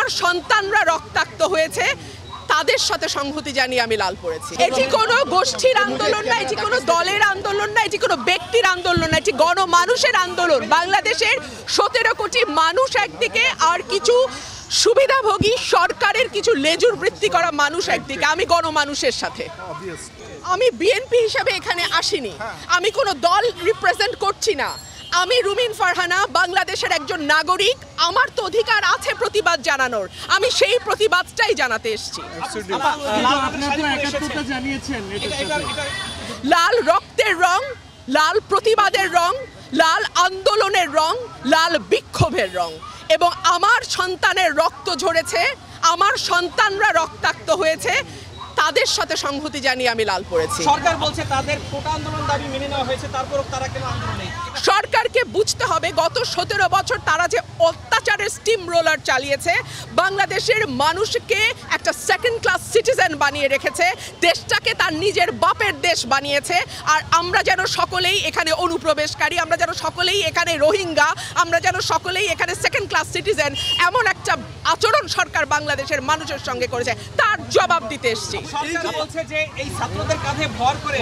আমার সন্তানরা রক্তাক্ত হয়েছে তাদের সাথে সংহতি জানিয়ে আমি লাল পড়েছি। এটি কোনো গোষ্ঠীর আন্দোলন না, এটি কোনো দলের আন্দোলন না, এটি কোনো ব্যক্তির আন্দোলন না, এটি গণমানুষের আন্দোলন। বাংলাদেশের 17 কোটি মানুষ একদিকে, আর কিছু সুবিধাভোগী সরকারের কিছু লেজুর বৃত্তি করা মানুষ একদিকে। আমি গণমানুষের সাথে। আমি বিএনপি হিসাবে এখানে আসিনি, আমি কোনো দল রিপ্রেজেন্ট করছি না। আমি রুমিন ফারহানা, বাংলাদেশের একজন নাগরিক। আমার তো অধিকার আছে প্রতিবাদ জানানোর, আমি সেই প্রতিবাদটাই জানাতে এসেছি। লাল রক্তের রং, লাল প্রতিবাদের রং, লাল আন্দোলনের রং, লাল বিক্ষোভের রং। এবং আমার সন্তানের রক্ত ঝরেছে, আমার সন্তানরা রক্তাক্ত হয়েছে, তাদের সাথে সংহতি জানিয়ে আমি লাল পড়েছি। সরকার বলছে তাদের কোটা আন্দোলন দাবি মেনে নেওয়া হয়েছে, তারপরও তারা কেন আন্দোলনে? সরকারকে বুঝতে হবে গত 17 বছর তারা যে অত্যাচারের স্টিম রোলার চালিয়েছে, বাংলাদেশের মানুষকে একটা সেকেন্ড ক্লাস সিটিজেন বানিয়ে রেখেছে, দেশটাকে তার নিজের বাপের দেশ বানিয়েছে। আর আমরা যেন সকলেই এখানে অনুপ্রবেশকারী, আমরা যেন সকলেই এখানে রোহিঙ্গা, আমরা যেন সকলেই এখানে সেকেন্ড ক্লাস সিটিজেন, এমন একটা আচরণ সরকার বাংলাদেশের মানুষের সঙ্গে করেছে, তার জবাব দিতে এসেছি। সরকার বলছে যে এই ছাত্রদের কাঁধে ভর করে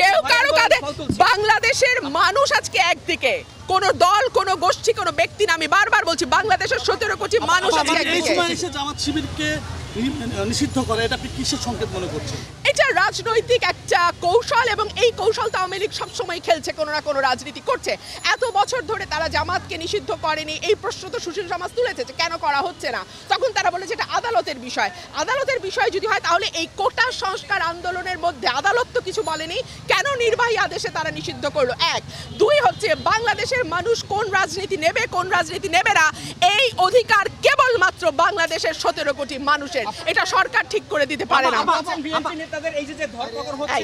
কেউ কারো কাঁধে, বাংলাদেশের মানুষ আজকে একদিকে, কোন দল, কোন গোষ্ঠী, কোন ব্যক্তি না। আমি বারবার বলছি বাংলাদেশের 17 কোটি মানুষ আজকে একদিকে। জামাত শিবিরকে নিষিদ্ধ করে, এটা আপনি কিসের সংকেত মনে করছেন? এটা রাজনৈতিক একটা কৌশল, এবং এই কৌশল তো আওয়ামী লীগ সবসময় খেলছে, কোনো না কোনো রাজনীতি করছে। এত বছর ধরে তারা জামাতকে নিষিদ্ধ করেনি, এই প্রশ্ন তো সুশীল সমাজ তুলেছে যে কেন করা হচ্ছে না। তখন তারা বলেছে এটা আদালতের বিষয়। আদালতের বিষয় যদি হয় তাহলে এই কোটা সংস্কার আন্দোলনের মধ্যে আদালত তো কিছু বলেনি, কেন নির্বাহী আদেশে তারা নিষিদ্ধ করলো? 1 2 হচ্ছে বাংলাদেশের মানুষ কোন রাজনীতি নেবে, কোন রাজনীতি নেবে না, এই অধিকার কেবলমাত্র বাংলাদেশের 17 কোটি মানুষের। এটা সরকার ঠিক করে দিতে পারে না। বিএনপি নেতাদের এই যে ধরপাকড় হচ্ছে,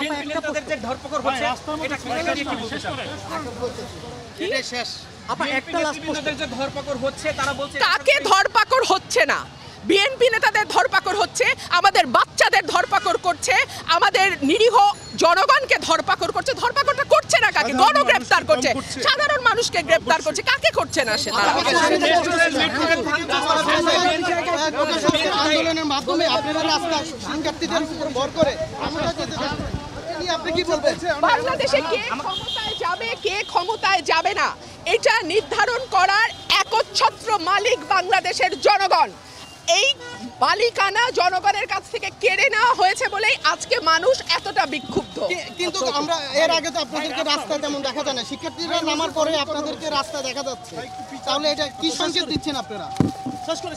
বিএনপি নেতাদের যে ধরপাকড় হচ্ছে, এটা কি বলতে চান? এটা শেষ। একটা লাস্ট প্রশ্ন, যে ধরপাকড় হচ্ছে তারা বলছে কাকে ধরপাকড় হচ্ছে না? বিএনপি নেতাদের ধরপাকড় হচ্ছে, আমাদের বাচ্চাদের ধরপাকড় করছে, আমাদের নিরীহ জনগণকে ধরপাকড় করছে। ধরপাকড়টা করছে না কাকে? গণগ্রেপ্তার করছে, সাধারণ মানুষকে গ্রেপ্তার করছে। কাকে করছে না সেটা? আন্দোলনের মাধ্যমে আপনারা রাস্তা শিক্ষার্থীদের উপর ভর করে আপনি কি বলবেন? বাংলাদেশে কে ক্ষমতায় যাবে, কে ক্ষমতায় যাবে না, এটা নির্ধারণ করার একচ্ছত্র মালিক বাংলাদেশের জনগণ। এই মালিকানা জনগণের কাছ থেকে কেড়ে নেওয়া হয়েছে বলেই আজকে মানুষ এতটা বিক্ষুব্ধ। কিন্তু আমরা এর আগে তো আপনাদেরকে রাস্তায় তেমন দেখা যায় না, শিক্ষার্থীরা নামার পরে আপনাদেরকে রাস্তায় দেখা যাচ্ছে, তাহলে এটা কি সংকেত দিচ্ছেন আপনারা? শেষ করে